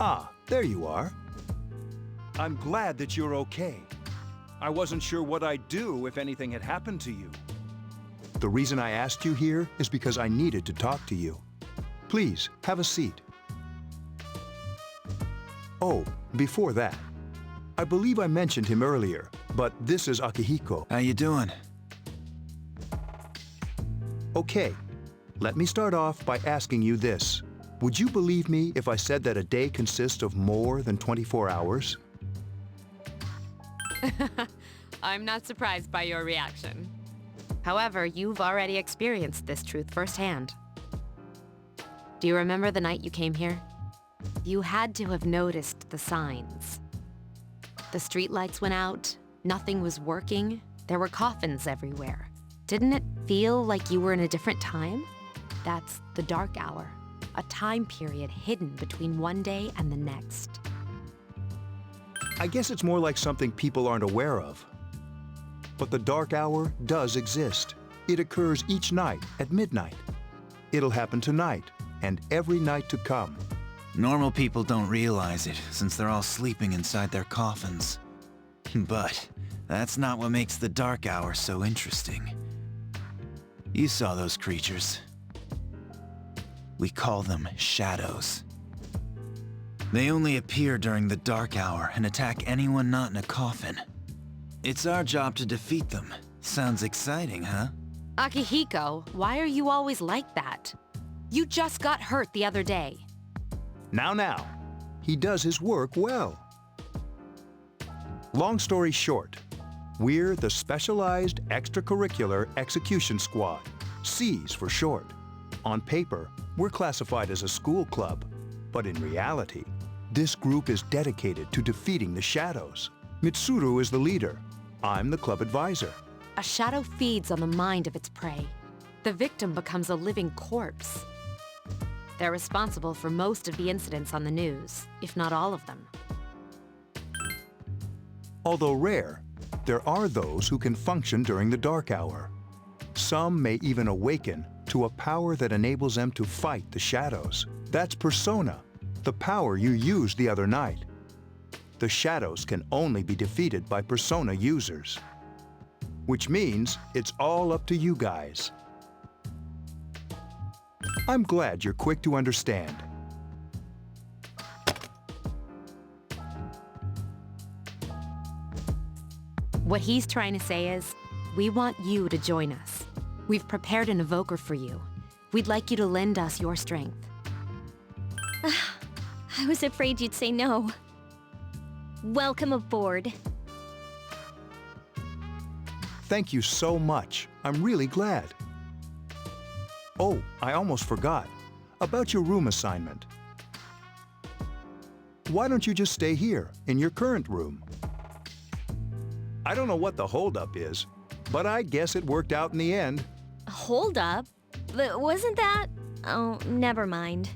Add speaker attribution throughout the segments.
Speaker 1: Ah, there you are. I'm glad that you're okay. I wasn't sure what I'd do if anything had happened to you. The reason I asked you here is because I needed to talk to you. Please, have a seat. Oh, before that, I believe I mentioned him earlier, but this is Akihiko.
Speaker 2: How you doing?
Speaker 1: Okay, let me start off by asking you this. Would you believe me if I said that a day consists of more than 24 hours?
Speaker 3: I'm not surprised by your reaction. However, you've already experienced this truth firsthand. Do you remember the night you came here? You had to have noticed the signs. The streetlights went out, nothing was working, there were coffins everywhere. Didn't it feel like you were in a different time? That's the dark hour, a time period hidden between one day and the next.
Speaker 1: I guess it's more like something people aren't aware of. But the dark hour does exist. It occurs each night at midnight. It'll happen tonight and every night to come.
Speaker 2: Normal people don't realize it, since they're all sleeping inside their coffins. But that's not what makes the dark hour so interesting. You saw those creatures. We call them shadows. They only appear during the dark hour and attack anyone not in a coffin. It's our job to defeat them. Sounds exciting, huh?
Speaker 3: Akihiko, why are you always like that? You just got hurt the other day.
Speaker 1: Now, he does his work well. Long story short, we're the Specialized Extracurricular Execution Squad, SEAS for short. On paper, we're classified as a school club, but in reality, this group is dedicated to defeating the shadows. Mitsuru is the leader. I'm the club advisor.
Speaker 3: A shadow feeds on the mind of its prey. The victim becomes a living corpse. They're responsible for most of the incidents on the news, if not all of them.
Speaker 1: Although rare, there are those who can function during the dark hour. Some may even awaken to a power that enables them to fight the shadows. That's Persona, the power you used the other night. The shadows can only be defeated by Persona users. Which means it's all up to you guys. I'm glad you're quick to understand.
Speaker 3: What he's trying to say is, we want you to join us. We've prepared an evoker for you. We'd like you to lend us your strength.
Speaker 4: I was afraid you'd say no. Welcome aboard.
Speaker 1: Thank you so much. I'm really glad. Oh, I almost forgot. About your room assignment. Why don't you just stay here, in your current room? I don't know what the holdup is, but I guess it worked out in the end.
Speaker 4: Hold up. But wasn't that... Oh, never mind.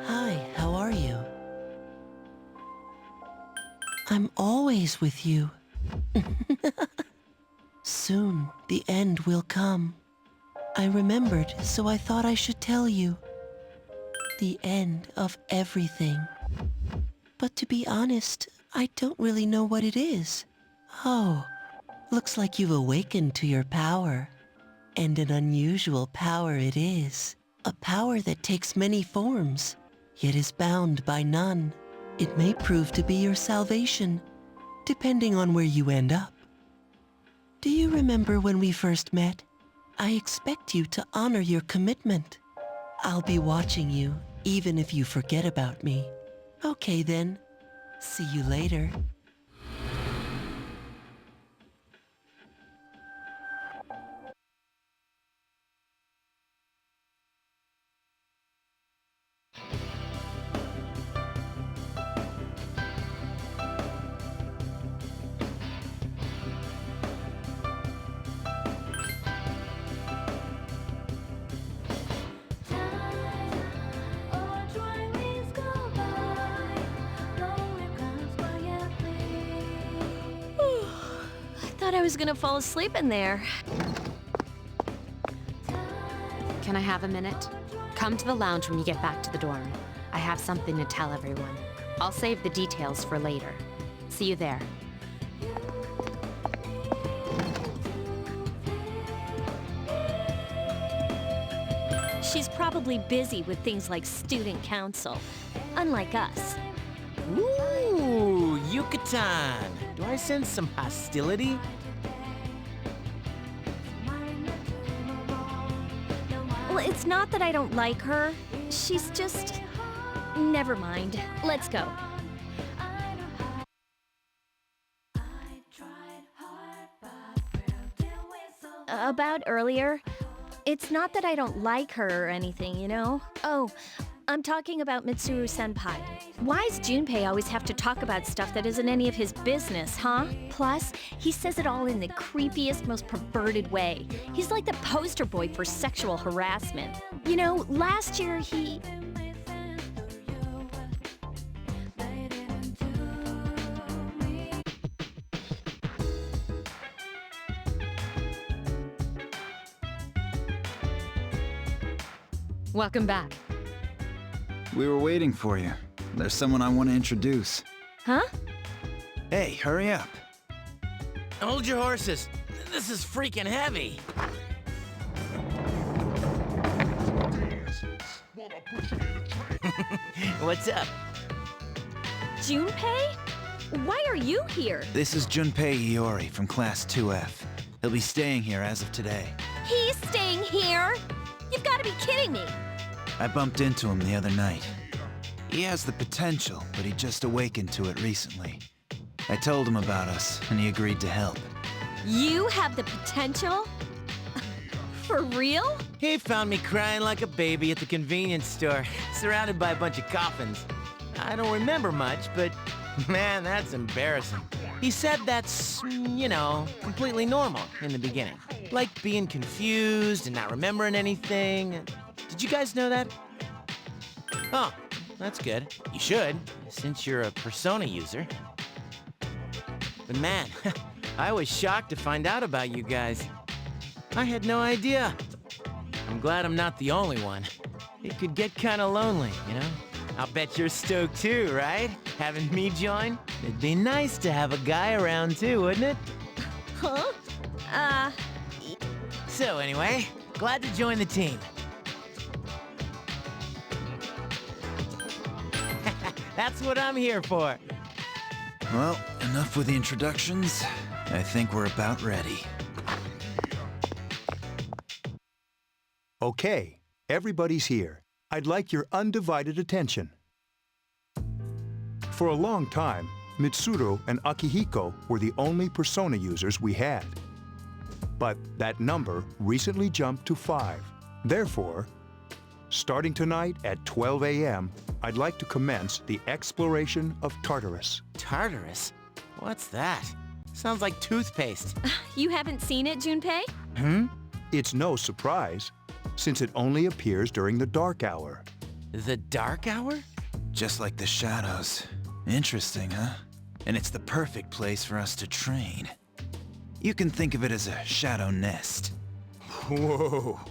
Speaker 5: Hi, how are you? I'm always with you. Soon, the end will come. I remembered, so I thought I should tell you. The end of everything. But to be honest, I don't really know what it is. Oh, looks like you've awakened to your power. And an unusual power it is. A power that takes many forms. yet is bound by none. It may prove to be your salvation, depending on where you end up. Do you remember when we first met? I expect you to honor your commitment. I'll be watching you, even if you forget about me. Okay then. See you later.
Speaker 4: I thought I was gonna fall asleep in there.
Speaker 3: Can I have a minute? Come to the lounge when you get back to the dorm. I have something to tell everyone. I'll save the details for later. See you there.
Speaker 4: She's probably busy with things like student council, unlike us.
Speaker 6: Ooh, Yucatan! Do I sense some hostility?
Speaker 4: Well, it's not that I don't like her. She's just... Never mind. Let's go. About earlier, it's not that I don't like her or anything, you know? Oh, I'm talking about Mitsuru-senpai. Why's Junpei always have to talk about stuff that isn't any of his business, huh? Plus, he says it all in the creepiest, most perverted way. He's like the poster boy for sexual harassment. You know, last year he...
Speaker 3: Welcome back.
Speaker 2: We were waiting for you. There's someone I want to introduce.
Speaker 4: Huh?
Speaker 2: Hey, hurry up.
Speaker 6: Hold your horses. This is freaking heavy. What's up?
Speaker 4: Junpei? Why are you here?
Speaker 2: This is Junpei Iori from Class 2F. He'll be staying here as of today.
Speaker 4: He's staying here? You've got to be kidding me.
Speaker 2: I bumped into him the other night. He has the potential, but he just awakened to it recently. I told him about us, and he agreed to help.
Speaker 4: You have the potential? For real?
Speaker 6: He found me crying like a baby at the convenience store, surrounded by a bunch of coffins. I don't remember much, but man, that's embarrassing. He said that's, you know, completely normal in the beginning. Like being confused and not remembering anything. Did you guys know that? Oh, that's good. You should, since you're a Persona user. But man, I was shocked to find out about you guys. I had no idea. I'm glad I'm not the only one. It could get kinda lonely, you know? I'll bet you're stoked too, right? Having me join? It'd be nice to have a guy around too, wouldn't it?
Speaker 4: Huh?
Speaker 6: So anyway, glad to join the team. That's what I'm here for.
Speaker 2: Well, enough with the introductions. I think we're about ready.
Speaker 1: Okay, everybody's here. I'd like your undivided attention. For a long time, Mitsuru and Akihiko were the only Persona users we had. But that number recently jumped to 5. Therefore, starting tonight at 12 a.m., I'd like to commence the exploration of Tartarus.
Speaker 6: Tartarus? What's that? Sounds like toothpaste.
Speaker 4: You haven't seen it, Junpei?
Speaker 1: It's no surprise, since it only appears during the dark hour.
Speaker 6: The dark hour?
Speaker 2: Just like the shadows. Interesting, huh? And it's the perfect place for us to train. You can think of it as a shadow nest.
Speaker 6: Whoa.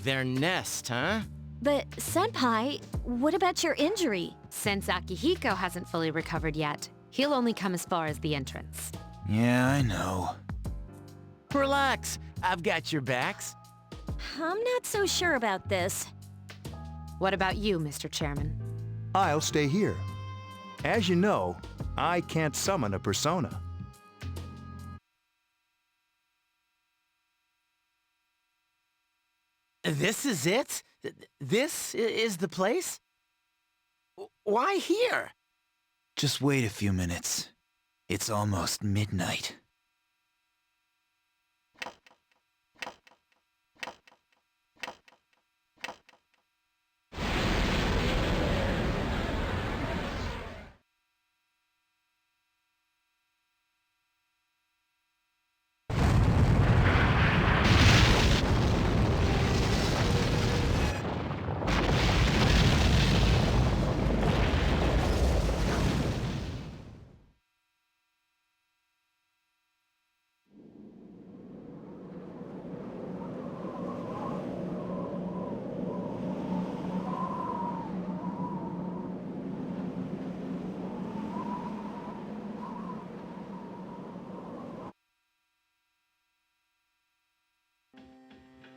Speaker 6: Their nest, huh?
Speaker 4: But, Senpai, what about your injury?
Speaker 3: Since Akihiko hasn't fully recovered yet, he'll only come as far as the entrance.
Speaker 2: Yeah, I know.
Speaker 6: Relax. I've got your backs.
Speaker 4: I'm not so sure about this.
Speaker 3: What about you, Mr. Chairman?
Speaker 1: I'll stay here. As you know, I can't summon a persona.
Speaker 6: This is it? This is the place? Why here?
Speaker 2: Just wait a few minutes. It's almost midnight.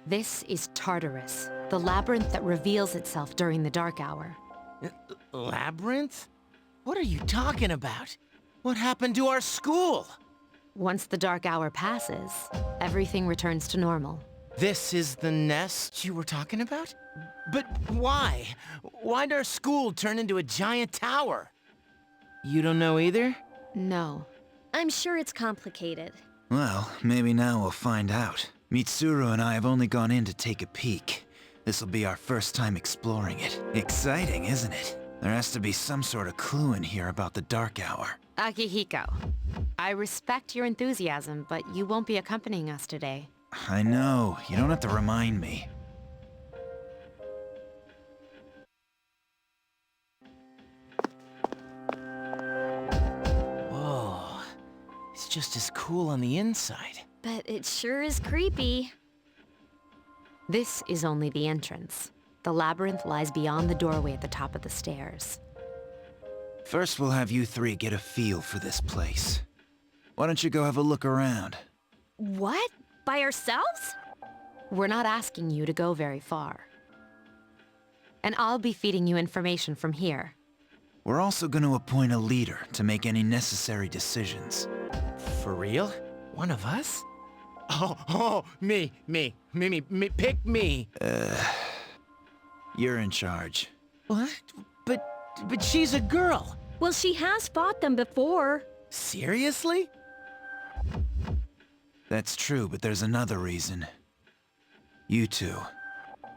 Speaker 3: This is Tartarus, the labyrinth that reveals itself during the dark hour.
Speaker 6: Labyrinth? What are you talking about? What happened to our school?
Speaker 3: Once the dark hour passes, everything returns to normal.
Speaker 6: This is the nest you were talking about? But why? Why'd our school turn into a giant tower? You don't know either?
Speaker 3: No.
Speaker 4: I'm sure it's complicated.
Speaker 2: Well, maybe now we'll find out. Mitsuru and I have only gone in to take a peek. This'll be our first time exploring it. Exciting, isn't it? There has to be some sort of clue in here about the dark hour.
Speaker 3: Akihiko, I respect your enthusiasm, but you won't be accompanying us today.
Speaker 2: I know, you don't have to remind me.
Speaker 6: Whoa. It's just as cool on the inside.
Speaker 4: But it sure is creepy.
Speaker 3: This is only the entrance. The labyrinth lies beyond the doorway at the top of the stairs.
Speaker 2: First we'll have you three get a feel for this place. Why don't you go have a look around?
Speaker 4: What? By ourselves?
Speaker 3: We're not asking you to go very far. And I'll be feeding you information from here.
Speaker 2: We're also going to appoint a leader to make any necessary decisions.
Speaker 6: For real? One of us? Oh, me, pick me.
Speaker 2: You're in charge.
Speaker 6: What? But she's a girl.
Speaker 4: Well, she has fought them before.
Speaker 6: Seriously?
Speaker 2: That's true, but there's another reason. You two.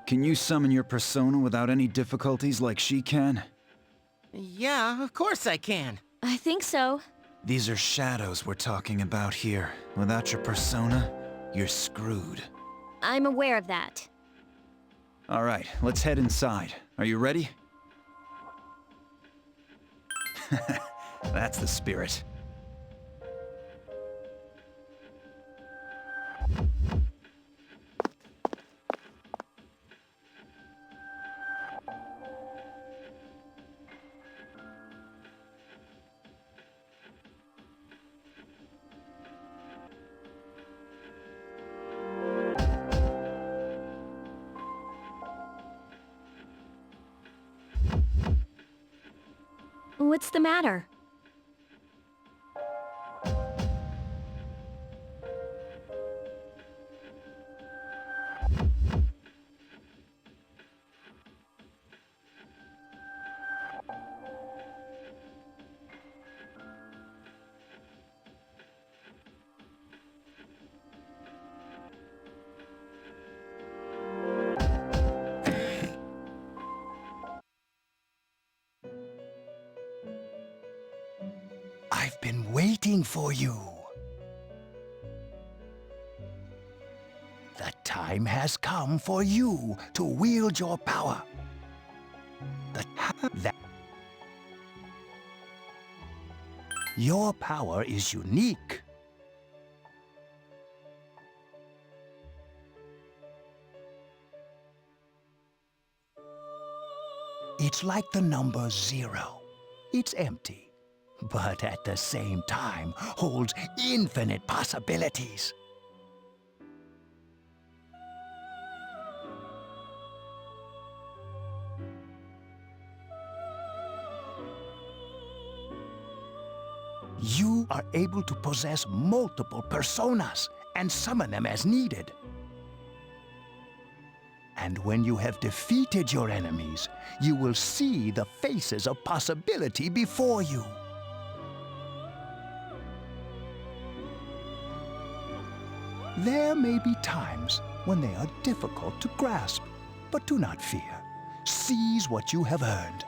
Speaker 2: Can you summon your persona without any difficulties like she can?
Speaker 6: Yeah, of course I can.
Speaker 4: I think so.
Speaker 2: These are shadows we're talking about here. Without your persona, you're screwed.
Speaker 4: I'm aware of that.
Speaker 2: All right, let's head inside. Are you ready? That's the spirit.
Speaker 4: What's the matter?
Speaker 1: I've been waiting for you. The time has come for you to wield your power. Your power is unique. It's like the number 0. It's empty, but at the same time holds infinite possibilities. You are able to possess multiple personas and summon them as needed. And when you have defeated your enemies, you will see the faces of possibility before you. There may be times when they are difficult to grasp, but do not fear. Seize what you have earned.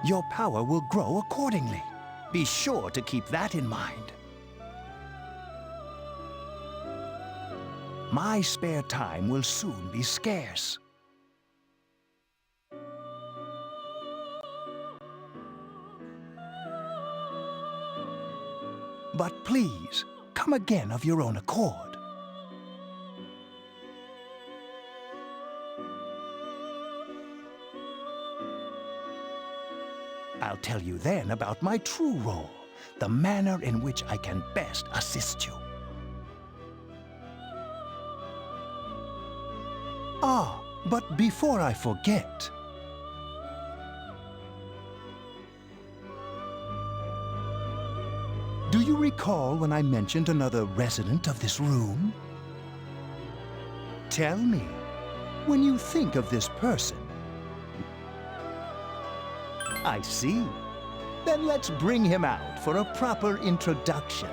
Speaker 1: Your power will grow accordingly. Be sure to keep that in mind. My spare time will soon be scarce. But please, come again of your own accord. I'll tell you then about my true role, the manner in which I can best assist you. Ah, but before I forget, do you recall when I mentioned another resident of this room? Tell me, when you think of this person. I see. Then let's bring him out for a proper introduction.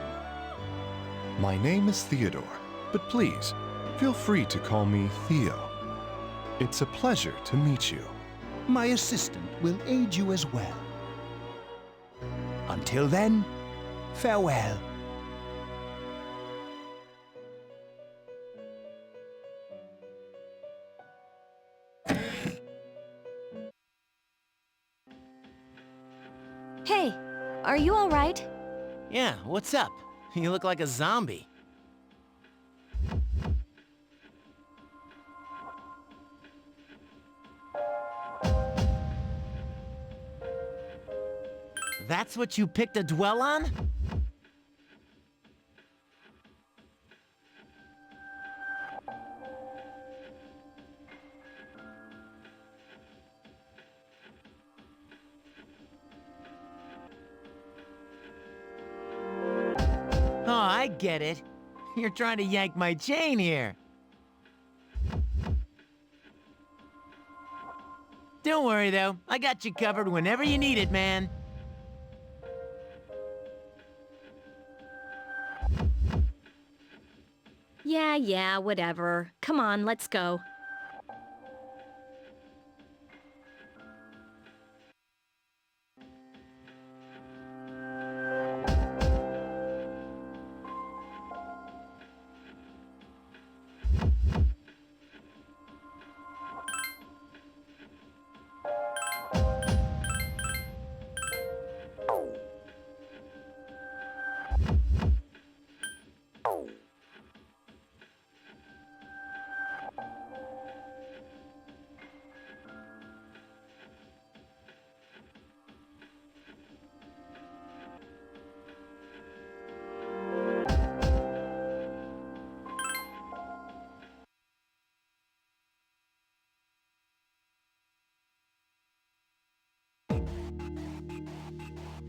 Speaker 7: My name is Theodore, but please, feel free to call me Theo. It's a pleasure to meet you.
Speaker 1: My assistant will aid you as well. Until then, farewell.
Speaker 4: Hey, are you all right?
Speaker 6: Yeah, what's up? You look like a zombie. That's what you picked to dwell on? Oh, I get it. You're trying to yank my chain here. Don't worry, though. I got you covered whenever you need it, man.
Speaker 4: Yeah, whatever. Come on, let's go.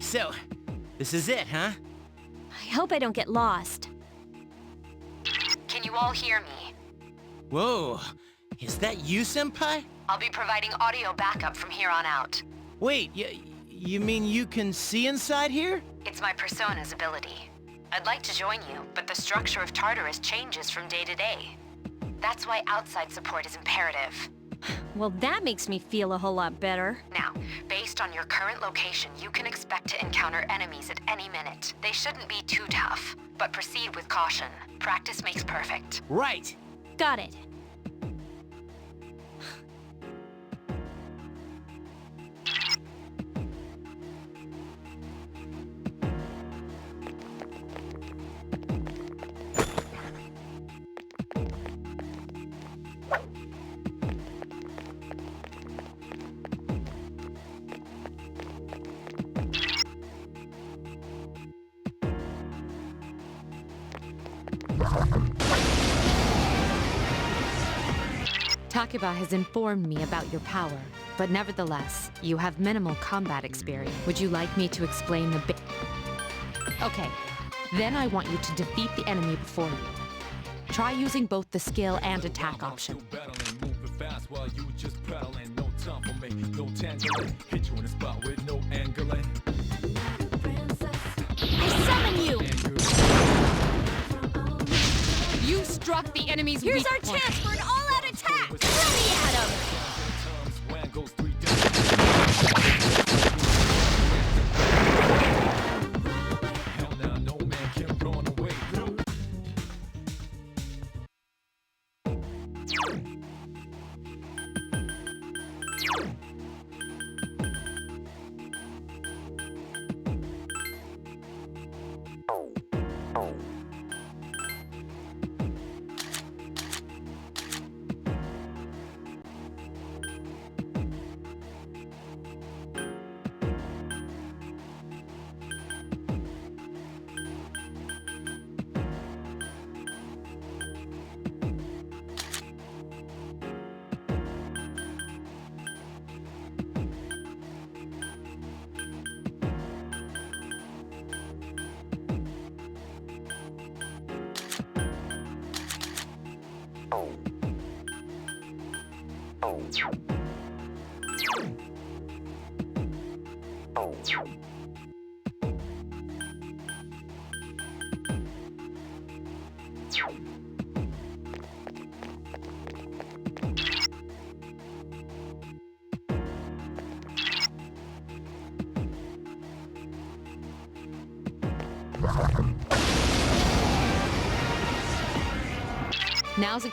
Speaker 6: So, this is it, huh?
Speaker 4: I hope I don't get lost.
Speaker 3: Can you all hear me?
Speaker 6: Whoa, is that you, Senpai?
Speaker 3: I'll be providing audio backup from here on out.
Speaker 6: Wait, you mean you can see inside here?
Speaker 3: It's my persona's ability. I'd like to join you, but the structure of Tartarus changes from day to day. That's why outside support is imperative.
Speaker 4: Well, that makes me feel a whole lot better.
Speaker 3: Now, based on your current location, you can expect to encounter enemies at any minute. They shouldn't be too tough, but proceed with caution. Practice makes perfect.
Speaker 6: Right.
Speaker 4: Got it.
Speaker 3: Takeba has informed me about your power, but nevertheless, you have minimal combat experience. Would you like me to explain the Okay, then I want you to defeat the enemy before you. Try using both the skill and attack option.
Speaker 4: I summon you!
Speaker 3: You struck the enemy's
Speaker 4: Here's
Speaker 3: weak
Speaker 4: our
Speaker 3: point.
Speaker 4: chance for an all-out attack! Throw me at him!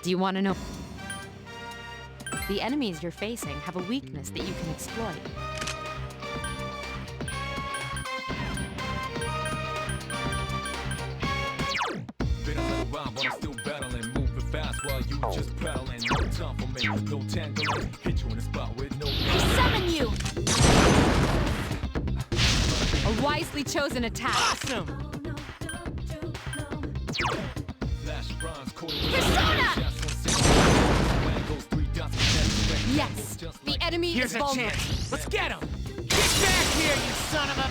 Speaker 3: Do you want to know? The enemies you're facing have a weakness that you can exploit.
Speaker 4: I summon you!
Speaker 3: A wisely chosen attack.
Speaker 6: Awesome!
Speaker 4: Persona!
Speaker 3: Yes, the enemy
Speaker 6: Here's
Speaker 3: is
Speaker 6: a
Speaker 3: vulnerable.
Speaker 6: chance. Let's get him! Get back here, you son of a...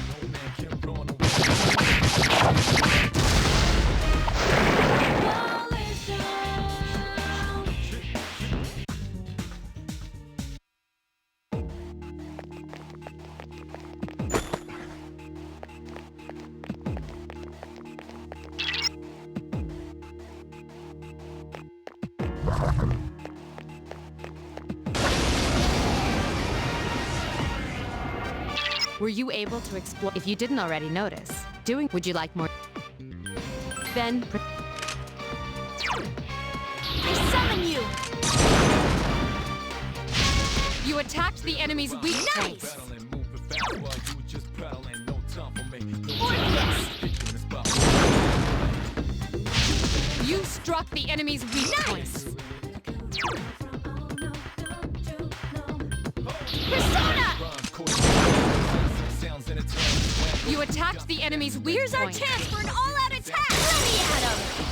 Speaker 3: Were you able to explore? If you didn't already notice, would you like more? Then,
Speaker 4: I summon you!
Speaker 3: you attacked the enemy's weak point.
Speaker 4: Nice! Orpheus!
Speaker 3: You struck the enemy's weak
Speaker 4: Nice!
Speaker 3: point.
Speaker 4: Persona!
Speaker 3: You attacked the enemy's weak
Speaker 4: Here's our
Speaker 3: point.
Speaker 4: chance for an all-out attack! Throw me at him!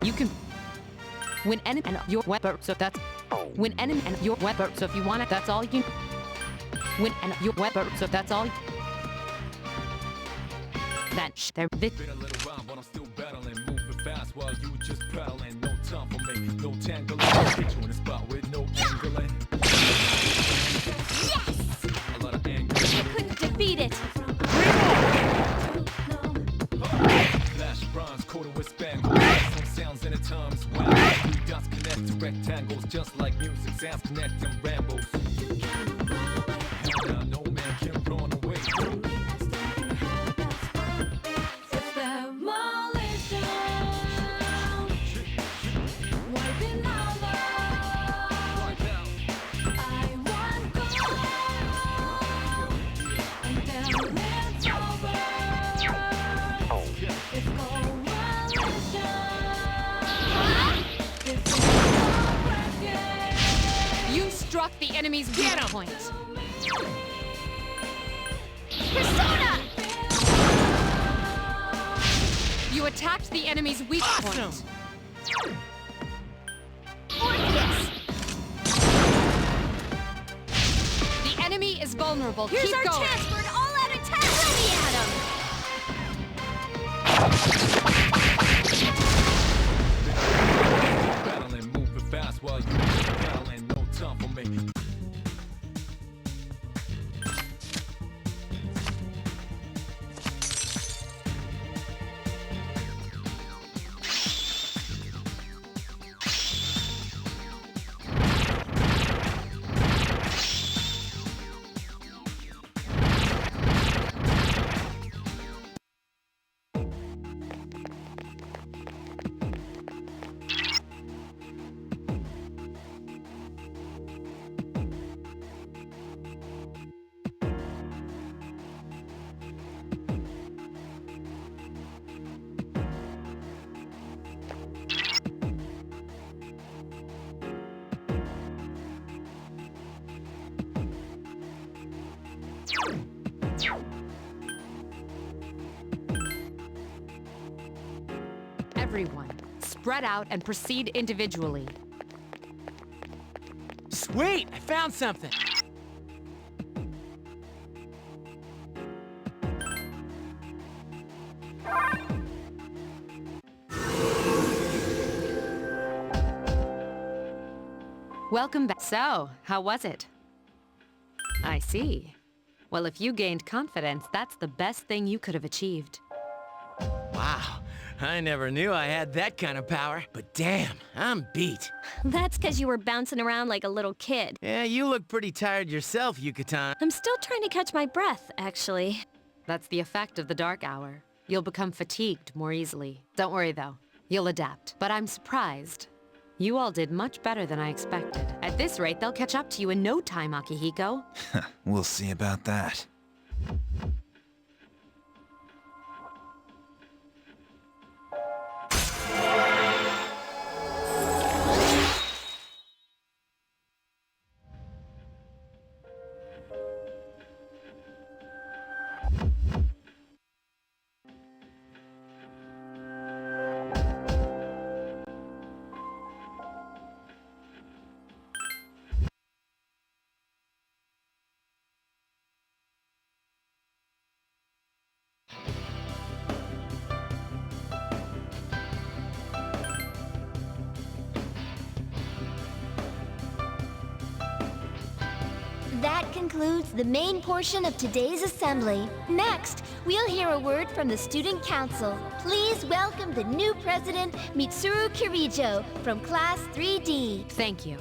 Speaker 3: You can when enemy and your weapon. So that's when enemy and your weapon. So if you want it, that's all you. When and your weapon. So that's all. Then there.
Speaker 8: Been a little while, but I'm still battling, moving fast while you just paddling. No time for me, no tangling. Hit you in a spot with no angling.
Speaker 4: Yes!
Speaker 8: A lot of anger.
Speaker 4: I couldn't defeat it!
Speaker 8: rectangles, just like music sounds connecting rambles. Hell no, no man can run away.
Speaker 3: You struck the enemy's weak point.
Speaker 4: Persona!
Speaker 3: You attacked the enemy's weak point.
Speaker 4: Orpheus!
Speaker 3: The enemy is vulnerable.
Speaker 4: Here's
Speaker 3: Keep
Speaker 4: our
Speaker 3: going.
Speaker 4: chance for an all-out attack! Let me at him!
Speaker 8: Battling, moving fast while you battling, no time for me.
Speaker 3: Everyone, spread out and proceed individually.
Speaker 6: Sweet! I found something!
Speaker 3: Welcome back. So, how was it? I see. Well, if you gained confidence, that's the best thing you could have achieved.
Speaker 6: Wow, I never knew I had that kind of power. But damn, I'm beat.
Speaker 4: That's because you were bouncing around like a little kid.
Speaker 6: Yeah, you look pretty tired yourself, Yucatan.
Speaker 4: I'm still trying to catch my breath, actually.
Speaker 3: That's the effect of the dark hour. You'll become fatigued more easily. Don't worry, though. You'll adapt. But I'm surprised. You all did much better than I expected. At this rate, they'll catch up to you in no time, Akihiko.
Speaker 2: We'll see about that.
Speaker 9: That concludes the main portion of today's assembly. Next, we'll hear a word from the Student Council. Please welcome the new president, Mitsuru Kirijo, from Class 3D.
Speaker 3: Thank you.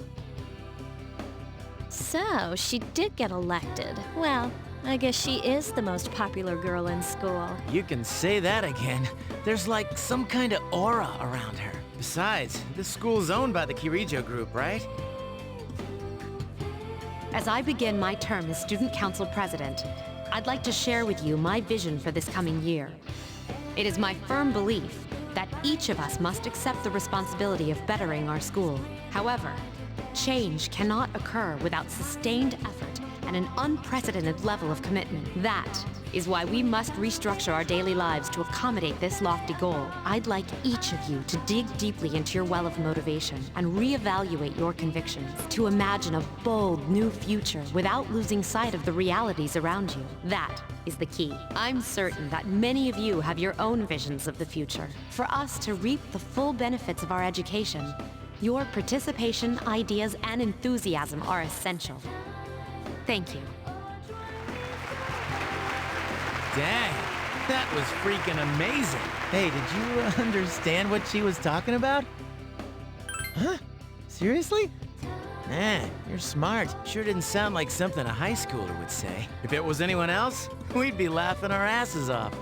Speaker 4: So, she did get elected. Well, I guess she is the most popular girl in school.
Speaker 6: You can say that again. There's like some kind of aura around her. Besides, this school's owned by the Kirijo group, right?
Speaker 3: As I begin my term as Student Council President, I'd like to share with you my vision for this coming year. It is my firm belief that each of us must accept the responsibility of bettering our school. However, change cannot occur without sustained effort and an unprecedented level of commitment. That is why we must restructure our daily lives to accommodate this lofty goal. I'd like each of you to dig deeply into your well of motivation and reevaluate your convictions, to imagine a bold new future without losing sight of the realities around you. That is the key. I'm certain that many of you have your own visions of the future. For us to reap the full benefits of our education, your participation, ideas, and enthusiasm are essential. Thank you.
Speaker 6: Dang, that was freaking amazing. Hey, did you understand what she was talking about? Huh? Seriously? Man, you're smart. Sure didn't sound like something a high schooler would say. If it was anyone else, we'd be laughing our asses off.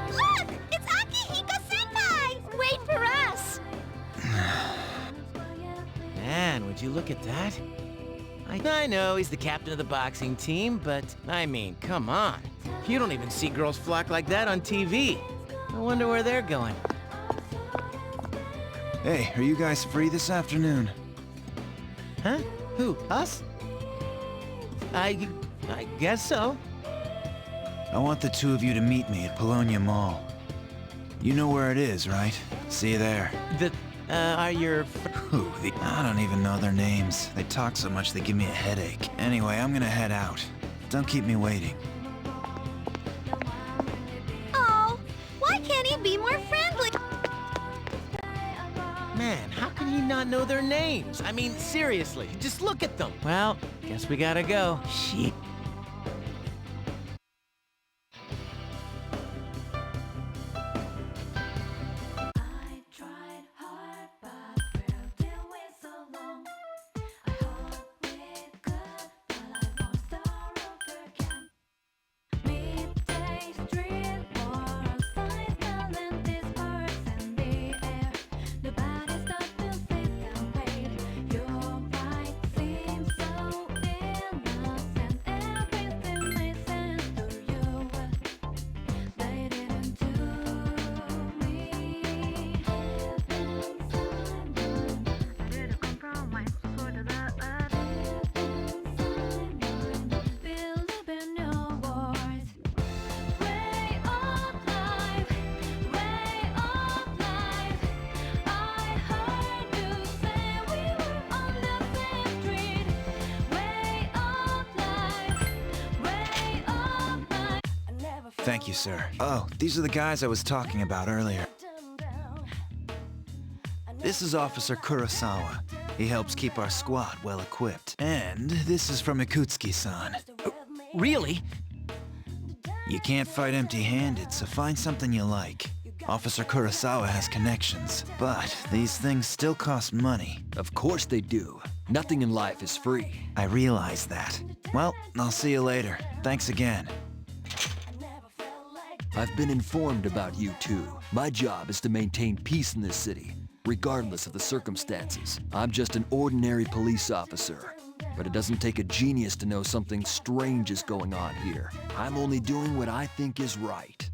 Speaker 9: Look! It's Akihiko-senpai! Wait for us!
Speaker 6: Man, would you look at that? I know he's the captain of the boxing team, but I mean, come on. You don't even see girls flock like that on TV. I wonder where they're going.
Speaker 2: Hey, are you guys free this afternoon?
Speaker 6: Huh? Who? Us? I guess so.
Speaker 2: I want the two of you to meet me at Polonia Mall. You know where it is, right? See you there.
Speaker 6: Are your...
Speaker 2: Who? I don't even know their names. They talk so much they give me a headache. Anyway, I'm gonna head out. Don't keep me waiting.
Speaker 9: Oh, why can't he be more friendly?
Speaker 6: Man, how can he not know their names? I mean, seriously, just look at them. Well, guess we gotta go. Shit.
Speaker 2: Thank you, sir. Oh, these are the guys I was talking about earlier. This is Officer Kurosawa. He helps keep our squad well equipped. And this is from Ikutsuki-san.
Speaker 6: Really?
Speaker 2: You can't fight empty-handed, so find something you like. Officer Kurosawa has connections, but these things still cost money.
Speaker 10: Of course they do. Nothing in life is free.
Speaker 2: I realize that. Well, I'll see you later. Thanks again.
Speaker 10: I've been informed about you two. My job is to maintain peace in this city, regardless of the circumstances. I'm just an ordinary police officer. But it doesn't take a genius to know something strange is going on here. I'm only doing what I think is right.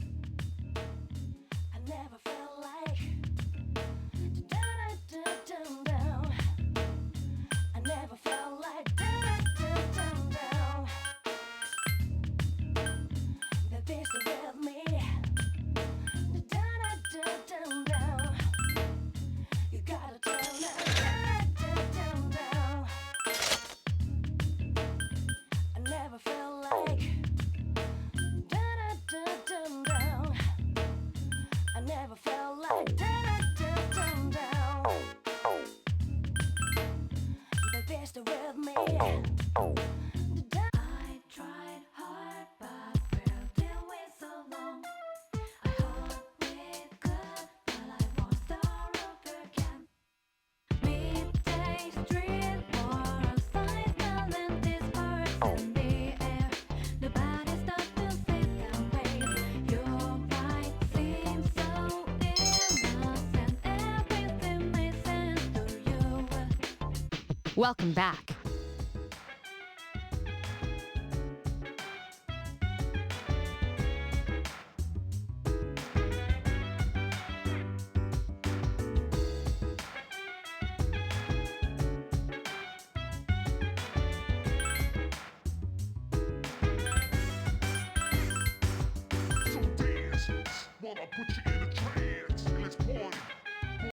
Speaker 9: The
Speaker 3: Welcome back.